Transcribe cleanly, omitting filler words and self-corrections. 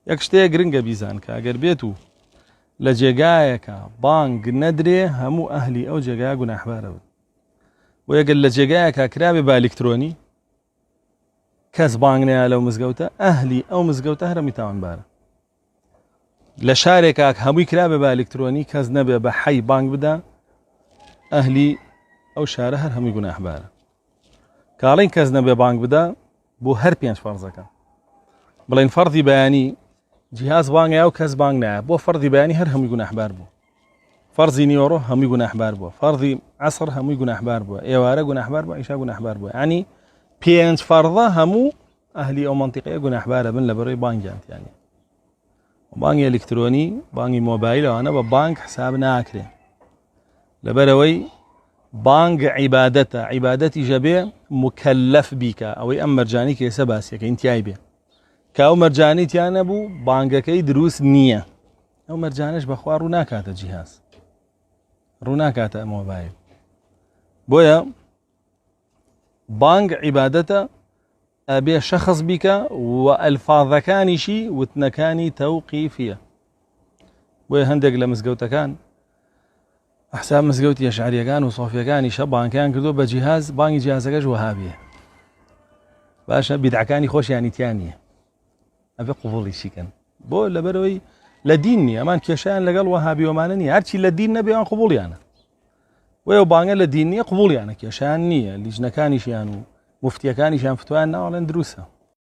یەک شتەیە گرنگە بیزان کە ئەگەر بێت و لە جێگایەکە بانگ نەدرێ هەموو ئەهلی ئەو جێگایە گوناحبارە بن. و ئەگەر لە جێگایەکە کرابێ بە ئەلکترۆنی کەس بانگ نەیە لەو مزگەوتە ئەهلی ئەو مزگەوتە هەرمی تاوانبارە. لە شارێکە هەمووی کرابێ بە ئەلکترۆنی کەس نەبێ بە حەی بانگ بدا ئەهلی ئەو شارە هەر هەمووی گوناحبارە. کاڵین کەس نەبێ بانگ بدا بۆ هەر پێنج فەرزەکە بڵێن فەرضی بەیانی جیهاز بانگە و کەس بانگ نایە بۆ فەرضی بەیانی هەر هەمووی گوناحبار بوو. فەرزی نیوەڕۆ هەمووی گوناحبار بووە، فەرضی عەسر هەمووی گوناحبار بووە، ئێوارە گوناحبار بووە، ئیشا گوناحبار بووە. یعنی پێنج فەرضە هەموو ئەهلی ئەو مەنتیقەیە گوناحبارە بن لەبەرەوەی بانگیانتیانی. بانگی ئەلکترۆنی بانگی مۆبایل ئەوانە بە بانگ حساب ناکرێ لەبەرەوەی بانگ عیبادەتە، عیبادەتی ژەبێ مکەلەف بیکە ئەوەی ئەم مەرجانی کە ئێستا باسیەکە ئینتیای بێ کە ئەو مەرجانیتیان نەبوو بانگەکەی دروست نییە. ئەو مەرجانش بەخوا ڕوو ناکاتە جیهاز، ڕوو ناکاتە مۆبایل. بۆیە بانگ عیبادەتە ئەبێ شەخص بیکە و ئەلفاظەکانیشی وتنەکانی تەوقیفیە. بۆیە هەندێک لە مزگەوتەکان ئەحساب مزگەوتی ئەشعەریەکان و سۆفیەکانی شە بانگیان کردو بە جیهاز، بانگی جیهازەکەش وەهابیە. باشە بیدعەکانی خۆشیانیتیان نییە، ئەبێ قوبوڵیشی کەن بۆ لەبەرەوەی لە دین نییە. ئەمان کێشیان لەگەڵ وەهابیۆمانە نییە، هەرچی لە دین نەبێ قوبوڵیانە. وەیە بانگە لە دین نییە قوبوڵیانە، کێشیان نییە، لیژنەکانیشیان و مفتیەکانیشیان فتویان ناوەڵێن دروستە.